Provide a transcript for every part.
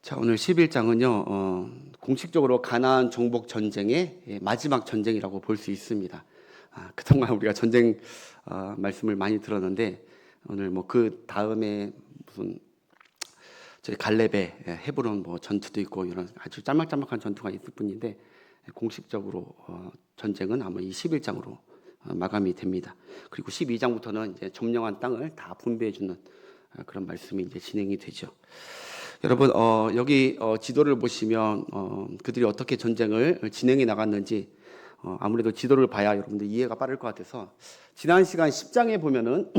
자, 오늘 11장은요, 공식적으로 가나안 정복 전쟁의 마지막 전쟁이라고 볼 수 있습니다. 그동안 우리가 전쟁 말씀을 많이 들었는데, 오늘 뭐 그 다음에 무슨 저희 갈렙의 헤브론 뭐 전투도 있고 이런 아주 짤막짤막한 전투가 있을 뿐인데, 공식적으로 전쟁은 아마 이 11장으로 마감이 됩니다. 그리고 12장부터는 이제 점령한 땅을 다 분배해주는 그런 말씀이 이제 진행이 되죠. 여러분, 여기 지도를 보시면 그들이 어떻게 전쟁을 진행해 나갔는지 아무래도 지도를 봐야 여러분들 이해가 빠를 것 같아서, 지난 시간 10장에 보면은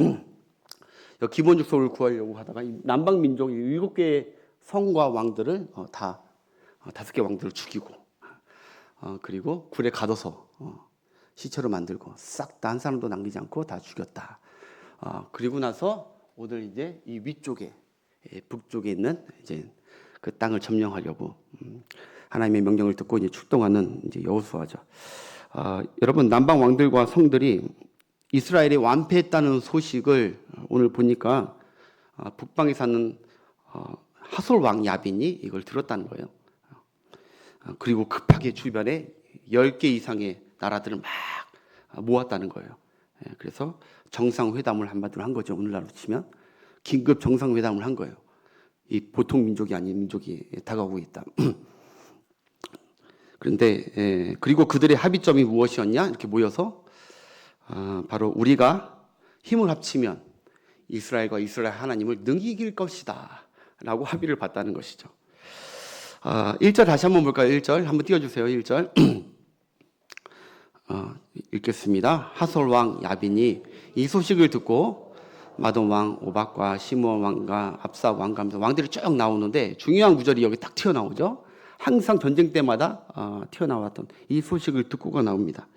기본 족속을 구하려고 하다가 남방 민족 7개의 성과 왕들을 다 5개 왕들을 죽이고, 그리고 굴에 가둬서 시체로 만들고 싹 다 한 사람도 남기지 않고 다 죽였다. 그리고 나서 오늘 이제 이 위쪽에 북쪽에 있는 이제 그 땅을 점령하려고 하나님의 명령을 듣고 이제 출동하는 이제 여호수아죠. 여러분, 남방 왕들과 성들이 이스라엘이 완패했다는 소식을 오늘 보니까 북방에 사는 하솔 왕 야빈이 이걸 들었다는 거예요. 그리고 급하게 주변에 10개 이상의 나라들을 막 모았다는 거예요. 그래서 정상회담을 한마디로 한 거죠. 오늘날로 치면 긴급 정상회담을 한 거예요. 이 보통 민족이 아닌 민족이 다가오고 있다. 그런데 그리고 그들의 합의점이 무엇이었냐? 이렇게 모여서 바로 우리가 힘을 합치면 이스라엘과 이스라엘 하나님을 능히 이길 것이다 라고 합의를 봤다는 것이죠. 1절 다시 한번 볼까요? 1절 한번 띄워주세요. 1절 읽겠습니다. 하솔 왕 야빈이 이 소식을 듣고 마돈 왕 오박과 시므온 왕과 압사 왕과 왕들이 쭉 나오는데, 중요한 구절이 여기 딱 튀어나오죠. 항상 전쟁 때마다 튀어나왔던 이 소식을 듣고가 나옵니다.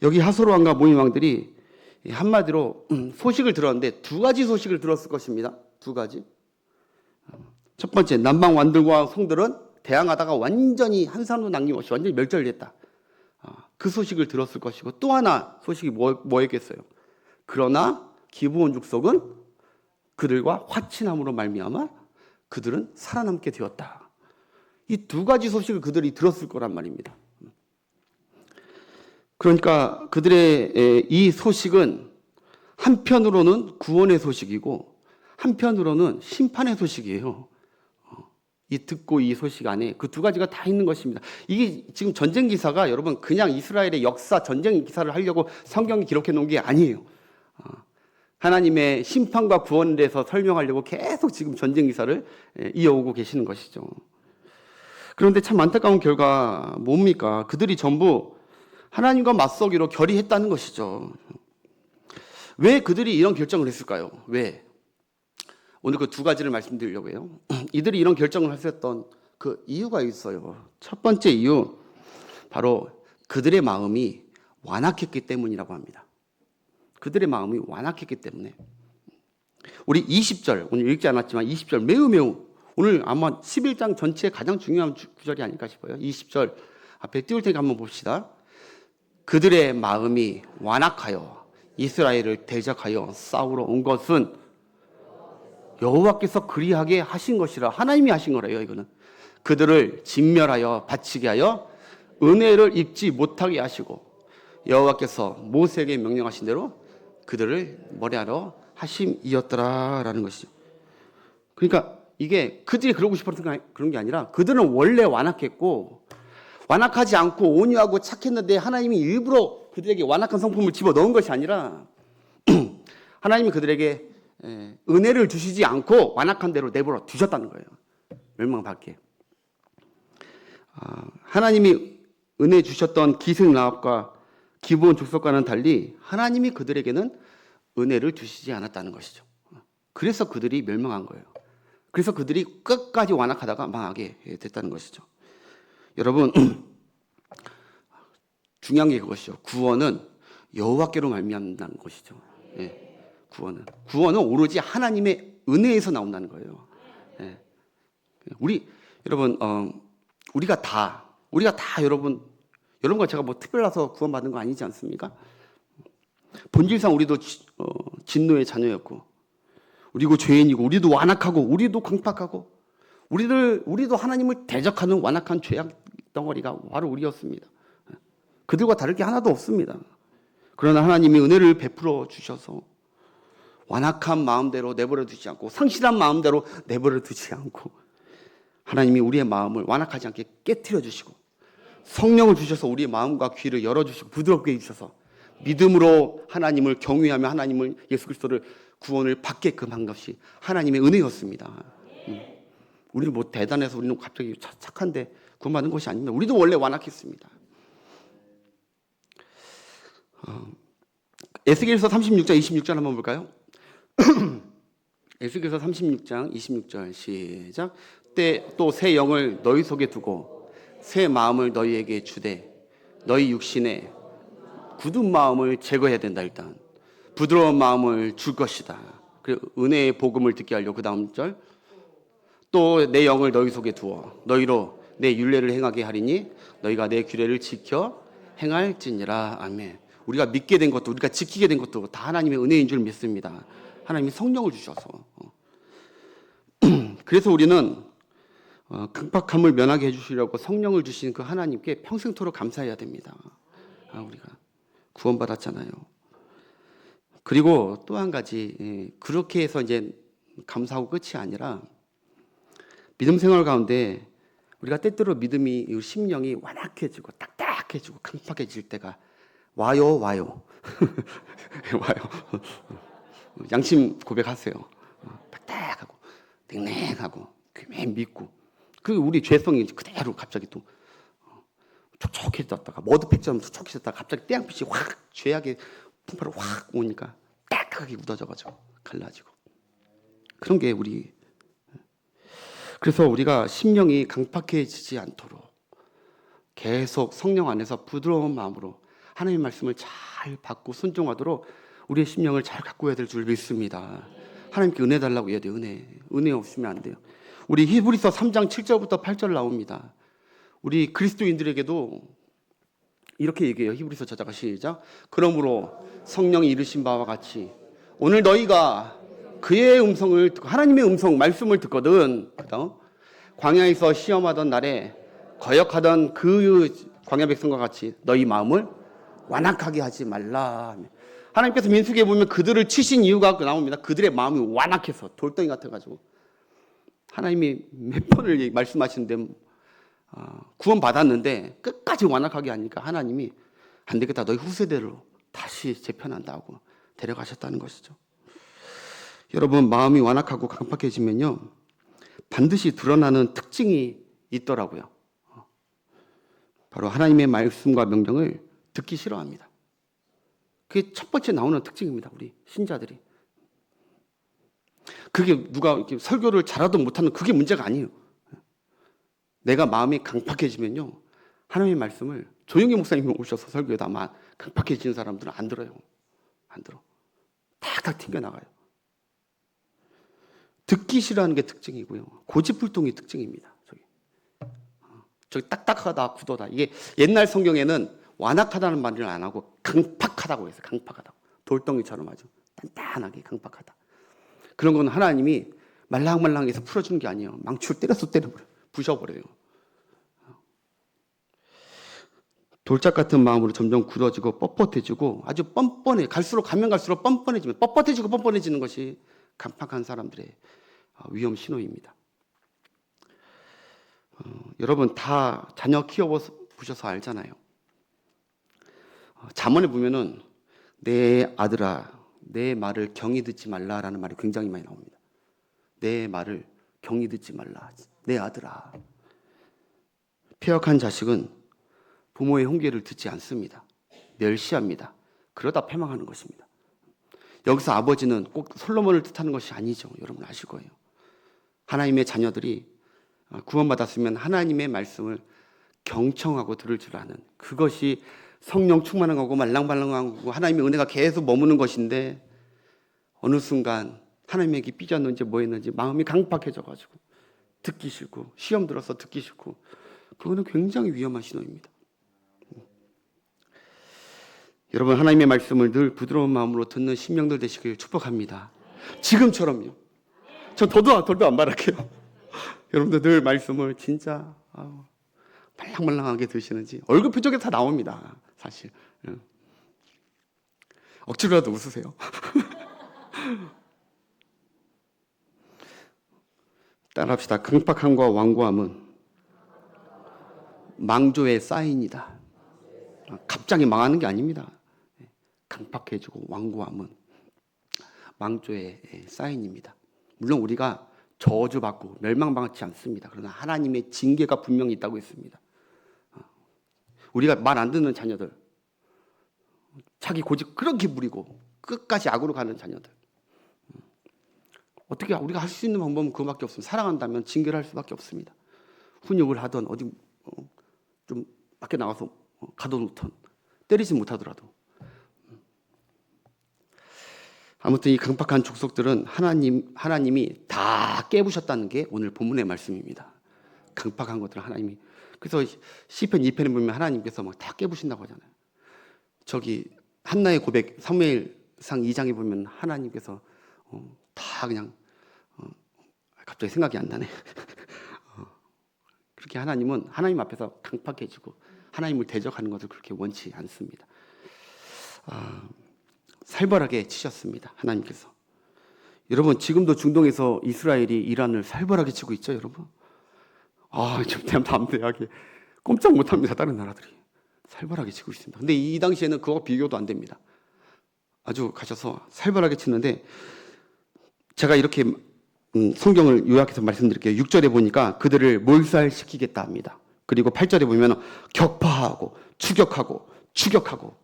여기 하솔 왕과 모인 왕들이 한마디로 소식을 들었는데 두 가지 소식을 들었을 것입니다. 두 가지. 첫 번째, 남방 왕들과 성들은 대항하다가 완전히 한 사람도 남김없이 완전히 멸절됐다. 그 소식을 들었을 것이고, 또 하나 소식이 뭐였겠어요? 그러나 기브온 족속은 그들과 화친함으로 말미암아 그들은 살아남게 되었다. 이 두 가지 소식을 그들이 들었을 거란 말입니다. 그러니까 그들의 이 소식은 한편으로는 구원의 소식이고 한편으로는 심판의 소식이에요. 이 듣고 이 소식 안에 그 두 가지가 다 있는 것입니다. 이게 지금 전쟁 기사가 여러분 그냥 이스라엘의 역사 전쟁 기사를 하려고 성경이 기록해 놓은 게 아니에요. 하나님의 심판과 구원에 대해서 설명하려고 계속 지금 전쟁 기사를 이어오고 계시는 것이죠. 그런데 참 안타까운 결과 뭡니까? 그들이 전부 하나님과 맞서기로 결의했다는 것이죠. 왜 그들이 이런 결정을 했을까요? 왜? 오늘 그 두 가지를 말씀드리려고 해요. 이들이 이런 결정을 했었던 그 이유가 있어요. 첫 번째 이유, 바로 그들의 마음이 완악했기 때문이라고 합니다. 그들의 마음이 완악했기 때문에. 우리 20절, 오늘 읽지 않았지만 20절 매우 오늘 아마 11장 전체의 가장 중요한 구절이 아닐까 싶어요. 20절 앞에 띄울 테니까 한번 봅시다. 그들의 마음이 완악하여 이스라엘을 대적하여 싸우러 온 것은 여호와께서 그리하게 하신 것이라. 하나님이 하신 거래요. 이거는 그들을 진멸하여 바치게 하여 은혜를 입지 못하게 하시고, 여호와께서 모세에게 명령하신 대로 그들을 머리하러 하심이었더라라는 것이죠. 그러니까 이게 그들이 그러고 싶어서 그런 게 아니라, 그들은 원래 완악했고 완악하지 않고 온유하고 착했는데 하나님이 일부러 그들에게 완악한 성품을 집어넣은 것이 아니라 하나님이 그들에게 은혜를 주시지 않고 완악한 대로 내버려 두셨다는 거예요. 멸망받게. 하나님이 은혜 주셨던 기생 라합과 기브온 족속과는 달리 하나님이 그들에게는 은혜를 주시지 않았다는 것이죠. 그래서 그들이 멸망한 거예요. 그래서 그들이 끝까지 완악하다가 망하게 됐다는 것이죠. 여러분, 중요한 게 그것이죠. 구원은 여호와께로 말미암는 것이죠. 구원은 오로지 하나님의 은혜에서 나온다는 거예요. 여러분, 우리가 다 여러분과 제가 뭐 특별해서 구원받은 거 아니지 않습니까? 본질상 우리도 진노의 자녀였고, 우리도 죄인이고, 우리도 완악하고, 우리도 강팍하고, 우리도 하나님을 대적하는 완악한 죄악 덩어리가 바로 우리였습니다. 그들과 다를 게 하나도 없습니다. 그러나 하나님이 은혜를 베풀어 주셔서 완악한 마음대로 내버려 두지 않고 상실한 마음대로 내버려 두지 않고 하나님이 우리의 마음을 완악하지 않게 깨트려 주시고 성령을 주셔서 우리의 마음과 귀를 열어주시고 부드럽게 해주셔서 믿음으로 하나님을 경외하며 하나님을 예수 그리스도를 구원을 받게끔 한 것이 하나님의 은혜였습니다. 우리는 뭐 대단해서 우리는 갑자기 착한데 구원받은 것이 아닙니다. 우리도 원래 완악했습니다. 에스겔서 36장 26절 한번 볼까요? 에스겔서 36장 26절 시작. 때 또 새 영을 너희 속에 두고 새 마음을 너희에게 주되 너희 육신에 굳은 마음을 제거해야 된다. 일단 부드러운 마음을 줄 것이다. 그리고 은혜의 복음을 듣게 하려고 그 다음 절 또 내 영을 너희 속에 두어 너희로 내 율례를 행하게 하리니 너희가 내 규례를 지켜 행할지니라. 아멘. 우리가 믿게 된 것도 우리가 지키게 된 것도 다 하나님의 은혜인 줄 믿습니다. 하나님이 성령을 주셔서 그래서 우리는 강팍함을 면하게 해주시려고 성령을 주신 그 하나님께 평생토록 감사해야 됩니다. 우리가 구원받았잖아요. 그리고 또 한 가지 그렇게 해서 이제 감사하고 끝이 아니라 믿음 생활 가운데 우리가 때때로 믿음이 심령이 완악해지고 딱딱해지고 강팍해질 때가 와요. 와요. 양심 고백하세요. 딱딱하고 냉랭하고 귀맨 믿고 그 우리 죄성이 그대로 갑자기 또 촉촉해졌다가 머드팩처럼 촉촉해졌다가 갑자기 태양빛이 확 죄악의 풍파로 확 오니까 딱하게 굳어져가지고 갈라지고 그런 게 우리. 그래서 우리가 심령이 강팍해지지 않도록 계속 성령 안에서 부드러운 마음으로 하나님의 말씀을 잘 받고 순종하도록 우리의 심령을 잘 가꾸어야 될 줄 믿습니다. 하나님께 은혜 달라고 해야 돼요. 은혜 없으면 안 돼요. 우리 히브리서 3장 7절부터 8절 나옵니다. 우리 그리스도인들에게도 이렇게 얘기해요. 히브리서 저자가 시작. 그러므로 성령이 이르신 바와 같이 오늘 너희가 그의 음성을 듣고 하나님의 음성 말씀을 듣거든. 그다음 광야에서 시험하던 날에 거역하던 그 광야 백성과 같이 너희 마음을 완악하게 하지 말라. 하나님께서 민수기에 보면 그들을 치신 이유가 나옵니다. 그들의 마음이 완악해서 돌덩이 같아가지고 하나님이 몇 번을 말씀하시는데 구원 받았는데 끝까지 완악하게 하니까 하나님이 안 되겠다. 너희 후세대로 다시 재편한다고 데려가셨다는 것이죠. 여러분 마음이 완악하고 강팍해지면요 반드시 드러나는 특징이 있더라고요. 바로 하나님의 말씀과 명령을 듣기 싫어합니다. 그게 첫 번째 나오는 특징입니다. 우리 신자들이. 그게 누가 이렇게 설교를 잘하든 못하든 그게 문제가 아니에요. 내가 마음이 강팍해지면요 하나님의 말씀을 조용히 목사님이 오셔서 설교에다 아마 강팍해지는 사람들은 안 들어요. 안 들어. 탁탁 튕겨나가요. 듣기 싫어하는 게 특징이고요. 고집불통이 특징입니다. 저기 딱딱하다, 굳어다. 이게 옛날 성경에는 완악하다는 말을 안 하고 강팍하다고 했어요. 강팍하다고. 돌덩이처럼 아주 단단하게 강팍하다. 그런 건 하나님이 말랑말랑해서 풀어주는 게 아니에요. 망치로 때려서 때려버려요. 부셔버려요. 돌짝 같은 마음으로 점점 굳어지고 뻣뻣해지고 아주 뻔뻔해. 가면 갈수록 뻔뻔해지면 뻣뻣해지고 뻔뻔해지는 것이 강팍한 사람들의 위험 신호입니다. 여러분 다 자녀 키워보셔서 알잖아요. 잠언에 보면은 내 아들아 내 말을 경히 듣지 말라라는 말이 굉장히 많이 나옵니다. 내 말을 경히 듣지 말라. 내 아들아. 폐역한 자식은 부모의 훈계를 듣지 않습니다. 멸시합니다. 그러다 패망하는 것입니다. 여기서 아버지는 꼭 솔로몬을 뜻하는 것이 아니죠. 여러분 아실 거예요. 하나님의 자녀들이 구원받았으면 하나님의 말씀을 경청하고 들을 줄 아는 그것이 성령 충만한 거고 말랑말랑하고 하나님의 은혜가 계속 머무는 것인데 어느 순간 하나님에게 삐졌는지 뭐 했는지 마음이 강팍해져가지고 듣기 싫고 시험 들어서 듣기 싫고 그거는 굉장히 위험한 신호입니다. 여러분 하나님의 말씀을 늘 부드러운 마음으로 듣는 심령들 되시길 축복합니다. 지금처럼요. 저 더도 안 말할게요. 여러분들 늘 말씀을 진짜 말랑말랑하게 드시는지 얼굴 표정에 다 나옵니다. 사실 억지로라도 웃으세요. 따라합시다. 강팍함과 완고함은 망조의 사인이다. 갑자기 망하는 게 아닙니다. 강팍해지고 완고함은 망조의 사인입니다. 물론 우리가 저주받고 멸망받지 않습니다. 그러나 하나님의 징계가 분명히 있다고 했습니다. 우리가 말 안 듣는 자녀들, 자기 고집 그렇게 부리고 끝까지 악으로 가는 자녀들, 어떻게 우리가 할 수 있는 방법은 그거밖에 없습니다. 사랑한다면 징계를 할 수밖에 없습니다. 훈육을 하던 어디 좀 밖에 나가서 가둬놓던 때리지 못하더라도. 아무튼 이 강팍한 족속들은 하나님이 다 깨부셨다는 게 오늘 본문의 말씀입니다. 강팍한 것들은 하나님이. 그래서 시편 2편에 보면 하나님께서 막 다 깨부신다고 하잖아요. 저기 한나의 고백 사무엘상 2장에 보면 하나님께서 다 그냥 갑자기 생각이 안 나네. 그렇게 하나님은 하나님 앞에서 강팍해지고 하나님을 대적하는 것을 그렇게 원치 않습니다. 살벌하게 치셨습니다. 하나님께서. 여러분 지금도 중동에서 이스라엘이 이란을 살벌하게 치고 있죠, 여러분. 좀 담대하게 꼼짝 못합니다. 다른 나라들이 살벌하게 치고 있습니다. 근데 이 당시에는 그거 비교도 안 됩니다. 아주 가셔서 살벌하게 치는데 제가 이렇게 성경을 요약해서 말씀드릴게요. 6절에 보니까 그들을 몰살시키겠다 합니다. 그리고 8절에 보면 격파하고 추격하고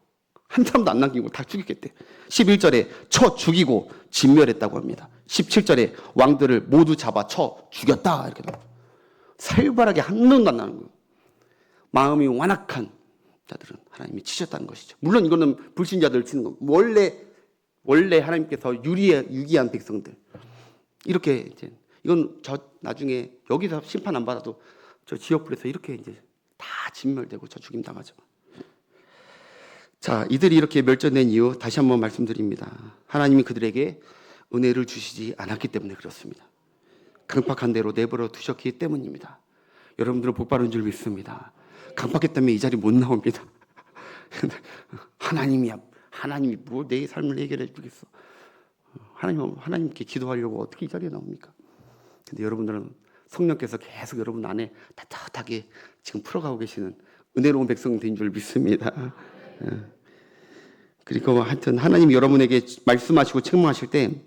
한 사람도 안 남기고 다 죽이겠대. 11절에 쳐 죽이고 진멸했다고 합니다. 17절에 왕들을 모두 잡아 쳐 죽였다 이렇게 나옵니다. 살벌하게 한 명도 안 나는 거예요. 마음이 완악한 자들은 하나님이 치셨다는 것이죠. 물론 이거는 불신자들을 치는 거. 원래 하나님께서 유기한 백성들 이렇게 이제 이건 저 나중에 여기서 심판 안 받아도 저 지역불에서 이렇게 이제 다 진멸되고 저 죽임 당하죠. 자, 이들이 이렇게 멸절된 이유 다시 한번 말씀드립니다. 하나님이 그들에게 은혜를 주시지 않았기 때문에 그렇습니다. 강팍한 대로 내버려 두셨기 때문입니다. 여러분들은 복 받은 줄 믿습니다. 강팍했다면 이 자리 못 나옵니다. 하나님이 뭐 내 삶을 해결해 주겠어. 하나님께 기도하려고 어떻게 이 자리에 나옵니까? 근데 여러분들은 성령께서 계속 여러분 안에 따뜻하게 지금 풀어가고 계시는 은혜로운 백성인 줄 믿습니다. 그리고 하여튼 하나님이 여러분에게 말씀하시고 책망하실 때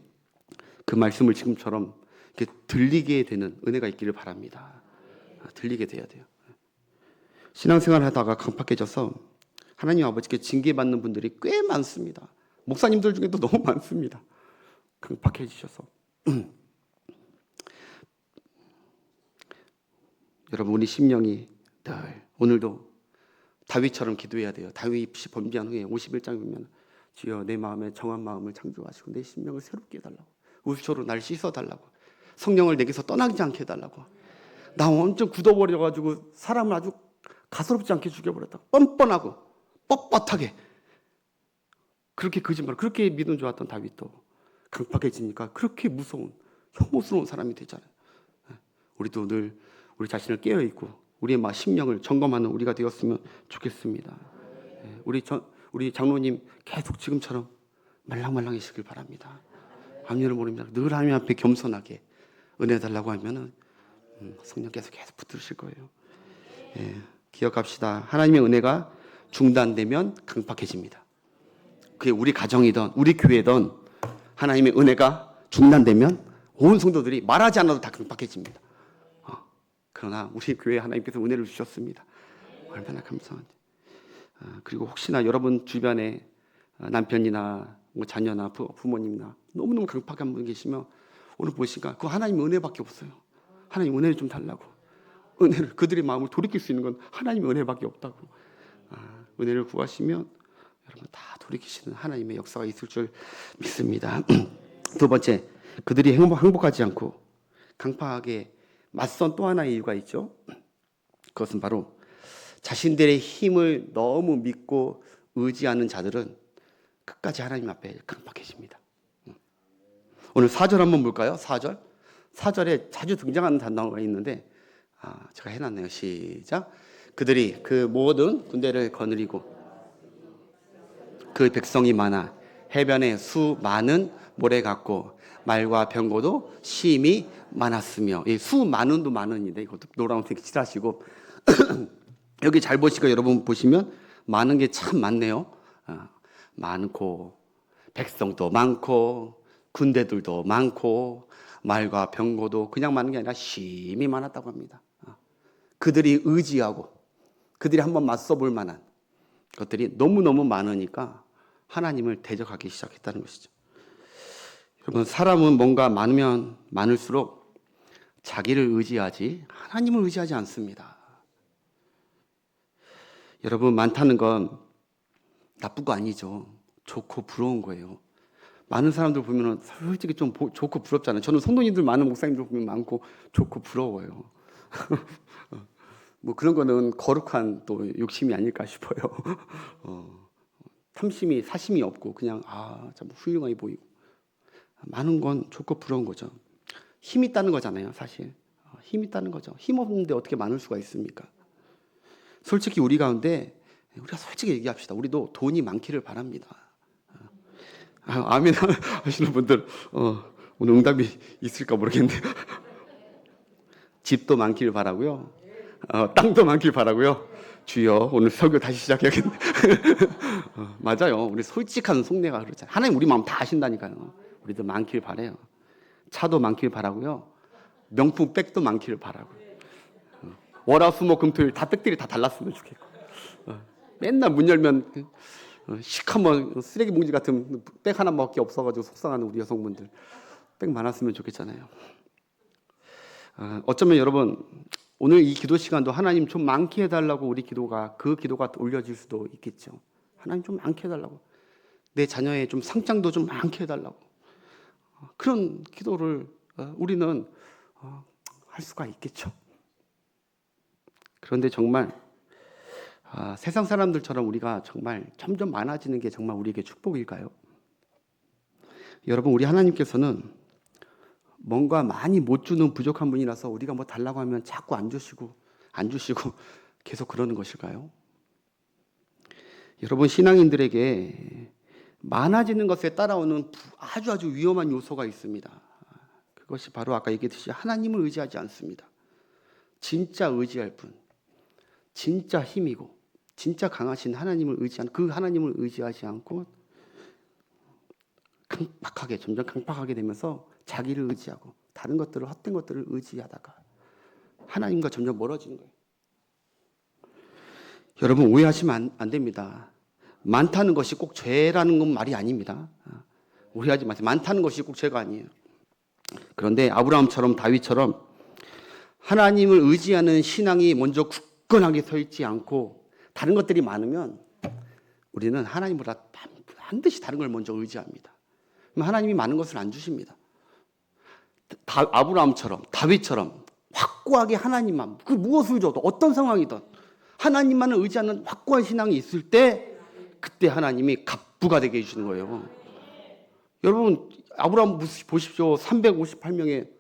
그 말씀을 지금처럼 이렇게 들리게 되는 은혜가 있기를 바랍니다. 들리게 돼야 돼요. 신앙생활 하다가 강팍해져서 하나님 아버지께 징계받는 분들이 꽤 많습니다. 목사님들 중에도 너무 많습니다. 강팍해지셔서. 여러분 우리 심령이 늘 오늘도 다윗처럼 기도해야 돼요. 다윗이 범죄한 후에 51장에 보면 주여 내 마음에 정한 마음을 창조하시고 내 심령을 새롭게 해달라고, 우수초로 날 씻어달라고, 성령을 내게서 떠나지 않게 해달라고. 나 엄청 굳어버려가지고 사람을 아주 가소롭지 않게 죽여버렸다고. 뻔뻔하고 뻣뻣하게 그렇게 거짓말, 그렇게 믿음 좋았던 다윗도 강팍해지니까 그렇게 무서운 혐오스러운 사람이 되잖아요. 우리도 늘 우리 자신을 깨어있고 우리의 심령을 점검하는 우리가 되었으면 좋겠습니다. 우리 장로님 계속 지금처럼 말랑말랑해지길 바랍니다. 앞니를 모릅니다. 늘 하나님 앞에 겸손하게 은혜 달라고 하면은 성령께서 계속 붙드실 거예요. 기억합시다. 하나님의 은혜가 중단되면 강팍해집니다. 그게 우리 가정이든 우리 교회든 하나님의 은혜가 중단되면 온 성도들이 말하지 않아도 다 강팍해집니다. 그러나 우리 교회에 하나님께서 은혜를 주셨습니다. 얼마나 감사한지. 그리고 혹시나 여러분 주변에 남편이나 뭐 자녀나 부모님이나 너무너무 강팍한 분 계시면 오늘 보시니까 그 하나님의 은혜밖에 없어요. 하나님 은혜를 좀 달라고. 은혜를, 그들의 마음을 돌이킬 수 있는 건 하나님의 은혜밖에 없다고. 은혜를 구하시면 여러분 다 돌이키시는 하나님의 역사가 있을 줄 믿습니다. 두 번째, 그들이 행복하지 않고 강팍하게 맞선 또 하나의 이유가 있죠. 그것은 바로 자신들의 힘을 너무 믿고 의지하는 자들은 끝까지 하나님 앞에 강팍해집니다. 오늘 4절 한번 볼까요? 4절. 4절에 자주 등장하는 단어가 있는데 제가 해놨네요. 시작. 그들이 그 모든 군대를 거느리고 그 백성이 많아 해변에 수 많은 모래 같고 말과 병거도 심히 많았으며, 이 수 많은도 많은인데 이것도 노란색 칠하시고 여기 잘 보시고 여러분 보시면 많은 게 참 많네요. 많고 백성도 많고 군대들도 많고 말과 병거도 그냥 많은 게 아니라 심히 많았다고 합니다. 그들이 의지하고 그들이 한번 맞서 볼 만한 것들이 너무너무 많으니까 하나님을 대적하기 시작했다는 것이죠. 여러분, 사람은 뭔가 많으면 많을수록 자기를 의지하지 하나님을 의지하지 않습니다. 여러분, 많다는 건 나쁜 거 아니죠. 좋고 부러운 거예요. 많은 사람들 보면 솔직히 좀 좋고 부럽잖아요. 저는 성도님들 많은 목사님들 보면 많고 좋고 부러워요. 뭐 그런 거는 거룩한 또 욕심이 아닐까 싶어요. 탐심이 사심이 없고 그냥 참 훌륭하게 보이고 많은 건 좋고 부러운 거죠. 힘 있다는 거잖아요, 사실. 힘 있다는 거죠. 힘 없는데 어떻게 많을 수가 있습니까? 솔직히 우리 가운데 우리가 솔직히 얘기합시다. 우리도 돈이 많기를 바랍니다. 아멘 하시는 분들 오늘 응답이 있을까 모르겠는데 집도 많기를 바라고요. 땅도 많길 바라고요. 주여, 오늘 설교 다시 시작해야겠네. 맞아요. 우리 솔직한 속내가 그렇잖아요. 하나님 우리 마음 다 아신다니까요. 우리도 많길 바래요. 차도 많길 바라고요. 명품 백도 많기를 바라고요. 월화수목금토일 다 백들이 다 달랐으면 좋겠고. 맨날 문 열면 시커먼 쓰레기 봉지 같은 백 하나밖에 없어가지고 속상하는 우리 여성분들 백 많았으면 좋겠잖아요. 어쩌면 여러분 오늘 이 기도 시간도 하나님 좀 많게 해달라고 우리 기도가 올려질 수도 있겠죠. 하나님 좀 많게 해달라고, 내 자녀의 좀 상장도 좀 많게 해달라고, 그런 기도를 우리는 할 수가 있겠죠. 그런데 정말 세상 사람들처럼 우리가 정말 점점 많아지는 게 정말 우리에게 축복일까요? 여러분, 우리 하나님께서는 뭔가 많이 못 주는 부족한 분이라서 우리가 뭐 달라고 하면 자꾸 안 주시고 계속 그러는 것일까요? 여러분, 신앙인들에게 많아지는 것에 따라오는 아주 위험한 요소가 있습니다. 그것이 바로 아까 얘기했듯이 하나님을 의지하지 않습니다. 진짜 의지할 분, 진짜 힘이고 진짜 강하신 하나님을 의지하지 않고 점점 강팍하게 되면서 자기를 의지하고 다른 것들을, 헛된 것들을 의지하다가 하나님과 점점 멀어지는 거예요. 여러분, 오해하시면 안 됩니다. 많다는 것이 꼭 죄라는 건 말이 아닙니다. 오해하지 마세요. 많다는 것이 꼭 죄가 아니에요. 그런데 아브라함처럼 다윗처럼 하나님을 의지하는 신앙이 먼저 굳건하게 서 있지 않고 다른 것들이 많으면 우리는 하나님보다 반드시 다른 걸 먼저 의지합니다. 그럼 하나님이 많은 것을 안 주십니다. 아브라함처럼 다윗처럼 확고하게 하나님만, 그 무엇을 줘도 어떤 상황이든 하나님만을 의지하는 확고한 신앙이 있을 때 그때 하나님이 갑부가 되게 해주시는 거예요. 여러분, 아브라함 보십시오. 358명의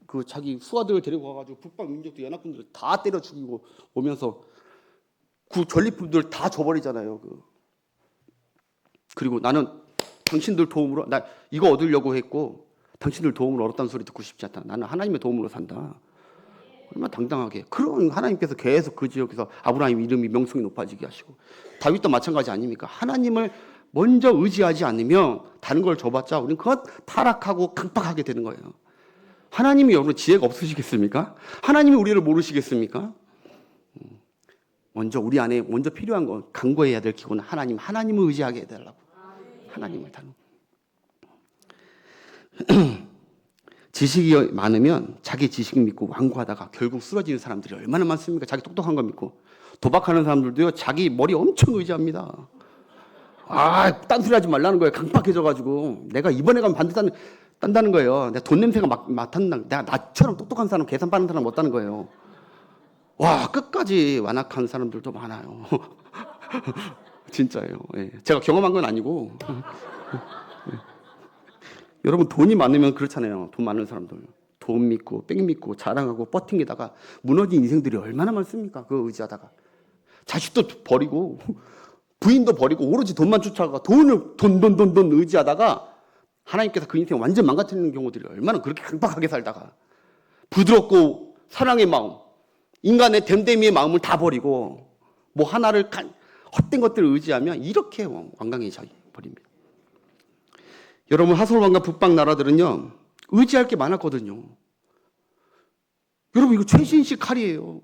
그 자기 수하들을 데리고 와가지고 북방 민족들 연합군들 다 때려 죽이고 오면서 그 전리품들 다 줘버리잖아요. 그리고 나는 당신들 도움으로 나 이거 얻으려고 했고 당신들 도움으로 얻었다는 소리 듣고 싶지 않다. 나는 하나님의 도움으로 산다. 얼마나 당당하게. 그런 하나님께서 계속 그 지역에서 아브라함 이름이 명성이 높아지게 하시고, 다윗도 마찬가지 아닙니까? 하나님을 먼저 의지하지 않으면 다른 걸 줘봤자 우리는 그것 타락하고 강팍하게 되는 거예요. 하나님이 여러분 지혜가 없으시겠습니까? 하나님이 우리를 모르시겠습니까? 먼저 우리 안에 먼저 필요한 건 간구해야 될 기구는 하나님을 의지하게 해달라고. 하나님을 다루. 지식이 많으면 자기 지식 믿고 완고하다가 결국 쓰러지는 사람들이 얼마나 많습니까? 자기 똑똑한 거 믿고. 도박하는 사람들도요, 자기 머리 엄청 의지합니다. 딴소리 하지 말라는 거예요. 강팍해져가지고 내가 이번에 가면 반드시 딴다는 거예요. 내가 돈 냄새가 맡았나. 내가 나처럼 똑똑한 사람, 계산 빠른 사람 없다는 거예요. 끝까지 완악한 사람들도 많아요. 진짜예요. 예. 제가 경험한 건 아니고. 여러분, 돈이 많으면 그렇잖아요. 돈 많은 사람들. 돈 믿고 백 믿고 자랑하고 버팅기다가 무너진 인생들이 얼마나 많습니까? 그거 의지하다가 자식도 버리고 부인도 버리고 오로지 돈만 쫓아가 돈 의지하다가 하나님께서 그 인생 완전 망가뜨리는 경우들이 얼마나 그렇게 강박하게 살다가 부드럽고 사랑의 마음, 인간의 됨됨이의 마음을 다 버리고 뭐 하나를 헛된 것들을 의지하면 이렇게 완강해져 버립니다. 여러분 하솔 왕과 북방 나라들은요 의지할 게 많았거든요. 여러분 이거 최진식 칼이에요.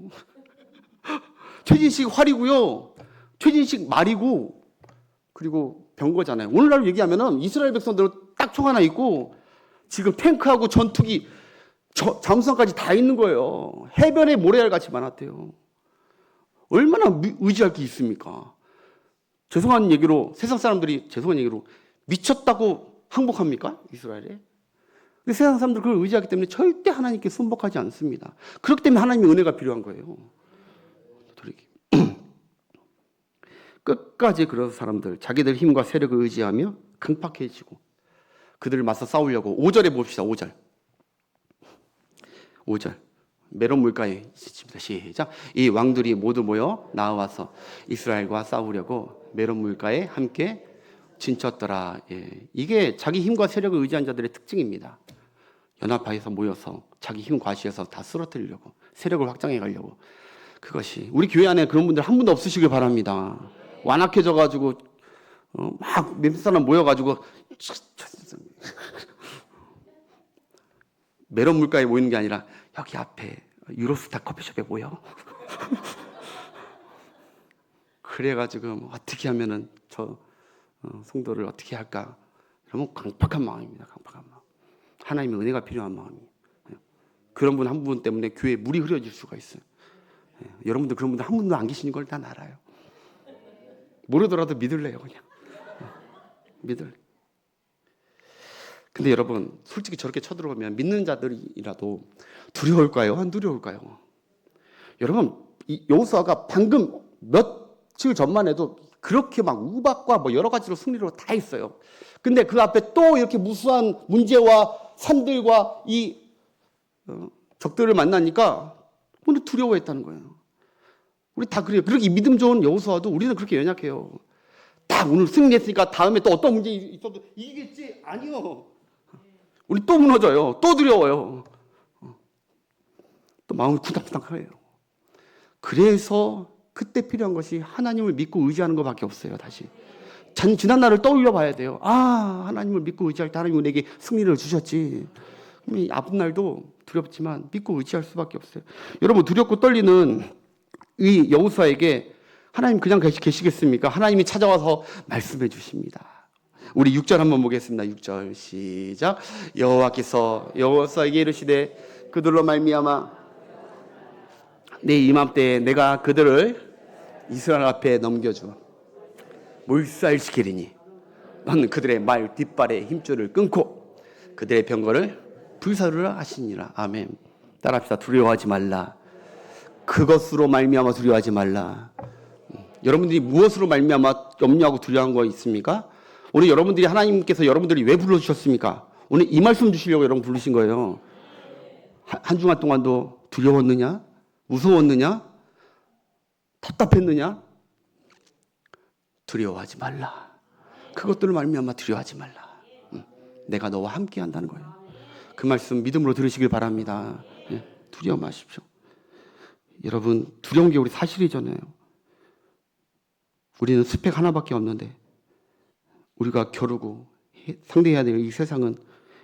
최진식 활이고요. 최진식 말이고 그리고 병거잖아요. 오늘날 얘기하면은 이스라엘 백성들은 딱 총 하나 있고 지금 탱크하고 전투기 잠수함까지 다 있는 거예요. 해변에 모래알 같이 많았대요. 얼마나 의지할 게 있습니까? 죄송한 얘기로 세상 사람들이 죄송한 얘기로 미쳤다고 항복합니까? 이스라엘에? 근데 세상 사람들 그걸 의지하기 때문에 절대 하나님께 순복하지 않습니다. 그렇기 때문에 하나님의 은혜가 필요한 거예요. 끝까지 그런 사람들 자기들 힘과 세력을 의지하며 강팍해지고 그들을 맞서 싸우려고 5절에 봅시다. 5절 메론 물가에 있습니다. 시작. 이 왕들이 모두 모여 나와서 이스라엘과 싸우려고 메론 물가에 함께 진쳤더라. 예. 이게 자기 힘과 세력을 의지한 자들의 특징입니다. 연합하여서 모여서 자기 힘 과시해서 다 쓰러뜨리려고 세력을 확장해 가려고. 그것이 우리 교회 안에 그런 분들 한 분도 없으시길 바랍니다. 완악해져 가지고 막 몇 사람 모여 가지고 메론 물가에 모이는 게 아니라 여기 앞에 유로스타 커피숍에 모여. 그래가지고 뭐 어떻게 하면은 저 성도를 어떻게 할까? 그러면 강팍한 마음입니다. 강팍한 마음. 하나님의 은혜가 필요한 마음이에요. 그런 분 한 분 때문에 교회에 물이 흐려질 수가 있어요. 여러분들 그런 분들 한 분도 안 계시는 걸 다 알아요. 모르더라도 믿을래요, 그냥. 믿을. 근데 여러분 솔직히 저렇게 쳐들어오면 믿는 자들이라도 두려울까요? 안 두려울까요? 여러분 이 여호수아가 방금 며칠 전만 해도 그렇게 막 우박과 뭐 여러 가지로 승리로 다 했어요. 근데 그 앞에 또 이렇게 무수한 문제와 산들과 이 적들을 만나니까 오늘 두려워했다는 거예요. 우리 다 그래요. 그렇게 믿음 좋은 여호수아도 우리는 그렇게 연약해요. 딱 오늘 승리했으니까 다음에 또 어떤 문제 있어도 이기겠지? 아니요. 우리 또 무너져요. 또 두려워요. 또 마음이 쿠닥쿠닥해요. 그래서 그때 필요한 것이 하나님을 믿고 의지하는 것밖에 없어요. 다시 지난 날을 떠올려 봐야 돼요. 아, 하나님을 믿고 의지할 때 하나님이 내게 승리를 주셨지. 이 아픈 날도 두렵지만 믿고 의지할 수밖에 없어요. 여러분 두렵고 떨리는 이 여호수아에게 하나님 그냥 계시겠습니까? 하나님이 찾아와서 말씀해 주십니다. 우리 6절 한번 보겠습니다. 6절 시작. 여호와께서 여호수아에게 이르시되 그들로 말미암아 내 이맘때에 내가 그들을 이스라엘 앞에 넘겨주 몰살시키리니 너는 그들의 말 뒷발의 힘줄을 끊고 그들의 병거를 불사르라 하시니라. 아멘. 따라합시다. 두려워하지 말라. 그것으로 말미암아 두려워하지 말라. 여러분들이 무엇으로 말미암아 염려하고 두려워한 거 있습니까? 오늘 여러분들이 하나님께서 여러분들이 왜 불러주셨습니까? 오늘 이 말씀 주시려고 여러분 부르신 거예요. 한 주간 동안도 두려웠느냐? 무서웠느냐? 답답했느냐? 두려워하지 말라. 그것들을 말미암아 두려워하지 말라. 내가 너와 함께 한다는 거예요. 그 말씀 믿음으로 들으시길 바랍니다. 두려워 마십시오. 여러분 두려운 게 우리 사실이잖아요. 우리는 스펙 하나밖에 없는데 우리가 겨루고 상대해야 될 이 세상은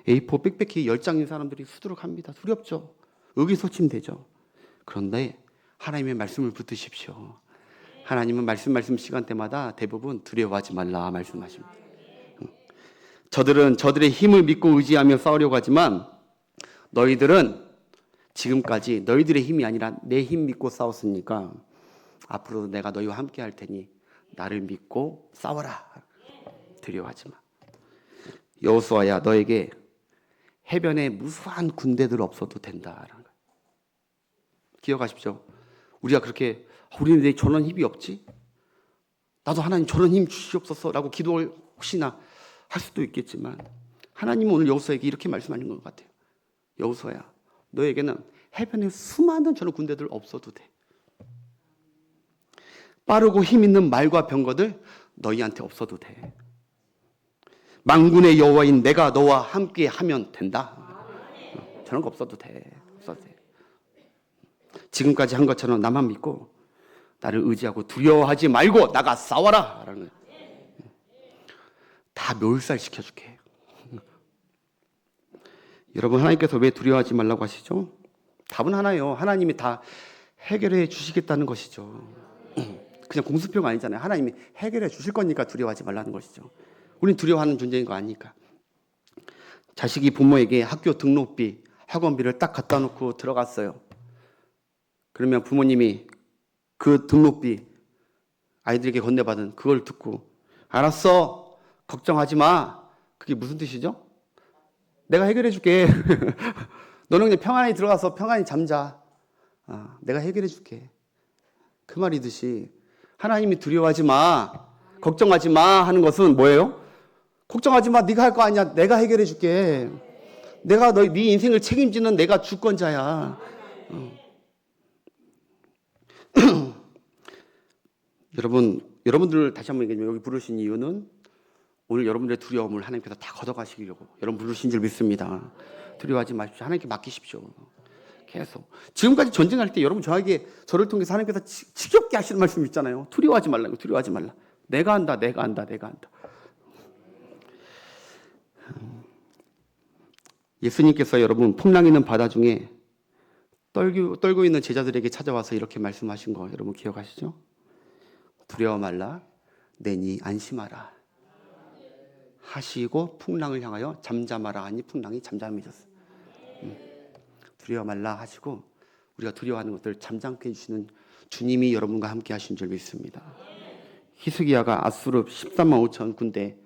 A4 빽빽히 10장인 사람들이 수두룩합니다. 두렵죠. 의기소침되죠. 그런데 하나님의 말씀을 붙드십시오. 하나님은 말씀 시간대마다 대부분 두려워하지 말라 말씀하십니다. 저들은 저들의 힘을 믿고 의지하며 싸우려고 하지만 너희들은 지금까지 너희들의 힘이 아니라 내 힘 믿고 싸웠으니까 앞으로도 내가 너희와 함께 할 테니 나를 믿고 싸워라. 두려워하지 마. 여호수아야 너에게 해변에 무수한 군대들 없어도 된다라는 거예요. 기억하십시오. 우리가 그렇게 우리는 왜 저런 힘이 없지? 나도 하나님 저런 힘 주시옵소서라고 기도를 혹시나 할 수도 있겠지만 하나님은 오늘 여호수아에게 이렇게 말씀하는 것 같아요. 여호수아야 너에게는 해변에 수많은 저런 군대들 없어도 돼. 빠르고 힘 있는 말과 병거들 너희한테 없어도 돼. 만군의 여호와인 내가 너와 함께 하면 된다. 저런 거 없어도 돼. 없어도 돼. 지금까지 한 것처럼 나만 믿고 나를 의지하고 두려워하지 말고 나가 싸워라 라는 거예요. 다 멸살시켜줄게. 여러분, 하나님께서 왜 두려워하지 말라고 하시죠? 답은 하나예요. 하나님이 다 해결해 주시겠다는 것이죠. 그냥 공수표가 아니잖아요. 하나님이 해결해 주실 거니까 두려워하지 말라는 것이죠. 우린 두려워하는 존재인 거 아니까. 자식이 부모에게 학교 등록비, 학원비를 딱 갖다 놓고 들어갔어요. 그러면 부모님이 그 등록비 아이들에게 건네받은 그걸 듣고 알았어, 걱정하지 마. 그게 무슨 뜻이죠? 내가 해결해 줄게. 너는 그냥 평안히 들어가서 평안히 잠자. 내가 해결해 줄게. 그 말이듯이 하나님이 두려워하지 마, 걱정하지 마 하는 것은 뭐예요? 걱정하지 마, 네가 할 거 아니야. 내가 해결해 줄게. 내가 네 인생을 책임지는 내가 주권자야. 여러분들 다시 한번 여기 부르신 이유는 오늘 여러분들의 두려움을 하나님께서 다 걷어가시려고 여러분 부르신 줄 믿습니다. 두려워하지 마십시오. 하나님께 맡기십시오. 계속. 지금까지 전쟁할 때 여러분 저를 통해서 하나님께서 지겹게 하시는 말씀 있잖아요. 두려워하지 말라고. 두려워하지 말라. 내가 한다. 예수님께서 여러분 풍랑 있는 바다 중에 떨고 있는 제자들에게 찾아와서 이렇게 말씀하신 거 여러분 기억하시죠? 두려워 말라, 내니 안심하라 하시고 풍랑을 향하여 잠잠하라 하니 풍랑이 잠잠해졌어요. 두려워 말라 하시고 우리가 두려워하는 것들을 잠잠케 해주시는 주님이 여러분과 함께 하신 줄 믿습니다. 히스기야가 아수르 13만 5천 군대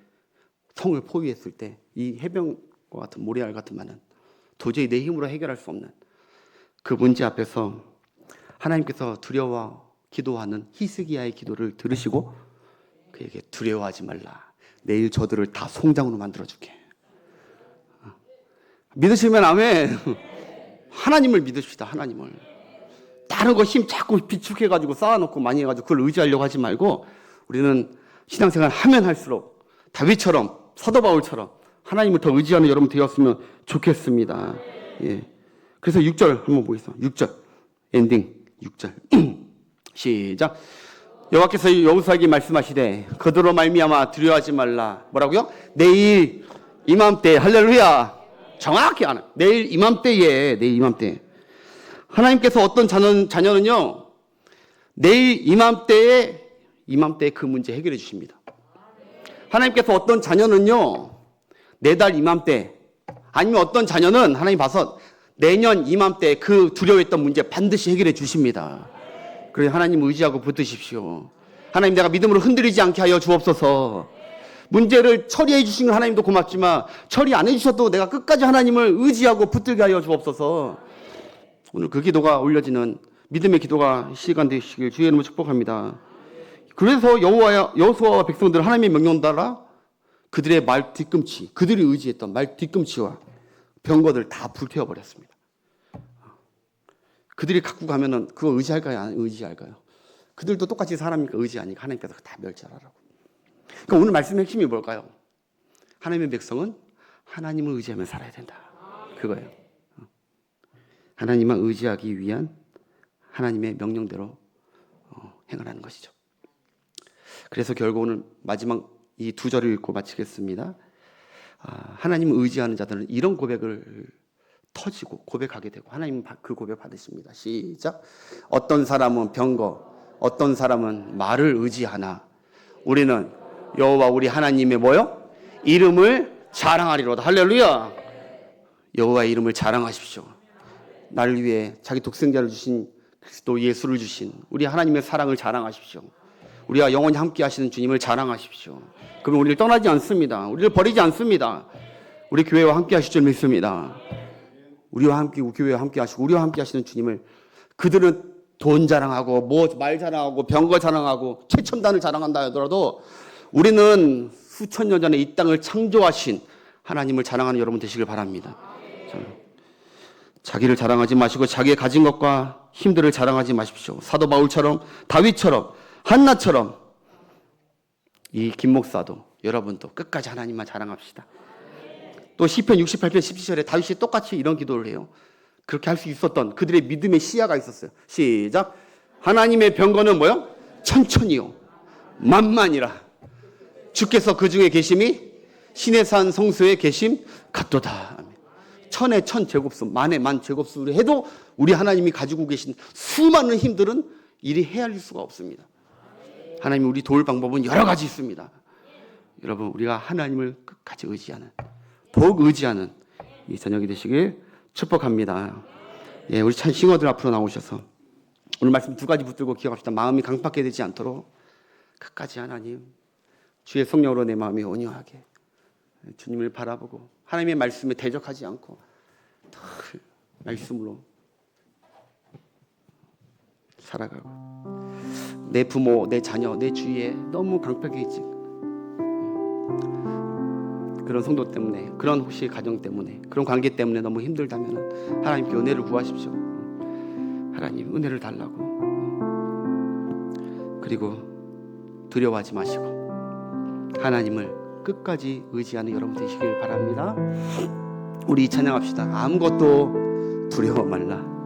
성을 포위했을 때 이 해변과 같은 모래알 같은 많은 도저히 내 힘으로 해결할 수 없는 그 문제 앞에서 하나님께서 두려워 기도하는 히스기야의 기도를 들으시고 그에게 두려워하지 말라. 내일 저들을 다 송장으로 만들어줄게. 믿으시면 아멘. 하나님을 믿읍시다. 하나님을. 다른 거 힘 자꾸 비축해가지고 쌓아놓고 많이 해가지고 그걸 의지하려고 하지 말고 우리는 신앙생활 하면 할수록 다윗처럼 사도 바울처럼 하나님을 더 의지하는 여러분 되었으면 좋겠습니다. 예. 그래서 6절 한번 보겠습니다. 6절 엔딩 6절 시작. 여호와께서 여호수아에게 말씀하시되 그들로 말미암아 두려워하지 말라. 뭐라고요? 내일 이맘때 할렐루야. 정확히 아는 내일 이맘때에 하나님께서 어떤 자녀는요 내일 이맘때에 그 문제 해결해 주십니다. 하나님께서 어떤 자녀는요 내달 이맘때 아니면 어떤 자녀는 하나님 봐서 내년 이맘때 그 두려워했던 문제 반드시 해결해 주십니다. 그래서 하나님 의지하고 붙드십시오. 하나님 내가 믿음으로 흔들리지 않게 하여 주옵소서. 문제를 처리해 주신 하나님도 고맙지만 처리 안 해주셔도 내가 끝까지 하나님을 의지하고 붙들게 하여 주옵소서. 오늘 그 기도가 올려지는 믿음의 기도가 시간 되시길 주의 이름으로 축복합니다. 그래서 여호수아와 백성들은 하나님의 명령 따라 그들의 말 뒤꿈치, 그들이 의지했던 말 뒤꿈치와 병거들 다 불태워버렸습니다. 그들이 갖고 가면은 그거 의지할까요? 안 의지할까요? 그들도 똑같이 사람이니까 의지하니까 하나님께서 다 멸절하라고. 그러니까 오늘 말씀의 핵심이 뭘까요? 하나님의 백성은 하나님을 의지하며 살아야 된다. 그거예요. 하나님만 의지하기 위한 하나님의 명령대로 행하라는 것이죠. 그래서 결국 오늘 마지막 이 두 절을 읽고 마치겠습니다. 하나님을 의지하는 자들은 이런 고백을 터지고 고백하게 되고 하나님은 그 고백 받으십니다. 시작. 어떤 사람은 병거, 어떤 사람은 말을 의지하나 우리는 여호와 우리 하나님의 뭐요? 이름을 자랑하리로다. 할렐루야. 여호와의 이름을 자랑하십시오. 나를 위해 자기 독생자를 주신 그리스도 예수를 주신 우리 하나님의 사랑을 자랑하십시오. 우리와 영원히 함께 하시는 주님을 자랑하십시오. 그러면 우리를 떠나지 않습니다. 우리를 버리지 않습니다. 우리 교회와 함께 하실 줄 믿습니다. 우리와 함께 교회와 함께 하시고 우리와 함께 하시는 주님을 그들은 돈 자랑하고 뭐 말 자랑하고 병거 자랑하고 최첨단을 자랑한다 하더라도 우리는 수천 년 전에 이 땅을 창조하신 하나님을 자랑하는 여러분 되시길 바랍니다. 자기를 자랑하지 마시고 자기의 가진 것과 힘들을 자랑하지 마십시오. 사도 바울처럼, 다윗처럼, 한나처럼 이 김 목사도 여러분도 끝까지 하나님만 자랑합시다. 또 시편 68편 17절에 다윗이 똑같이 이런 기도를 해요. 그렇게 할 수 있었던 그들의 믿음의 시야가 있었어요. 시작. 하나님의 병거는 뭐요? 천천히요 만만이라 주께서 그 중에 계심이 신의 산 성소에 계심 같도다. 천에 천 제곱수, 만에 만 제곱수를 해도 우리 하나님이 가지고 계신 수많은 힘들은 이리 헤아릴 수가 없습니다. 하나님이 우리 도울 방법은 여러 가지 있습니다. 여러분, 우리가 하나님을 끝까지 의지하는, 더욱 의지하는 이 저녁이 되시길 축복합니다. 예, 우리 찬 싱어들 앞으로 나오셔서 오늘 말씀 두 가지 붙들고 기억합시다. 마음이 강팍해 되지 않도록 끝까지 하나님, 주의 성령으로 내 마음이 온유하게 주님을 바라보고 하나님의 말씀에 대적하지 않고 늘 말씀으로 살아가고, 내 부모, 내 자녀, 내 주위에 너무 강팍해 있지 그런 성도 때문에, 그런 혹시 가정 때문에, 그런 관계 때문에 너무 힘들다면 하나님께 은혜를 구하십시오. 하나님 은혜를 달라고. 그리고 두려워하지 마시고 하나님을 끝까지 의지하는 여러분 되시길 바랍니다. 우리 찬양합시다. 아무것도 두려워 말라.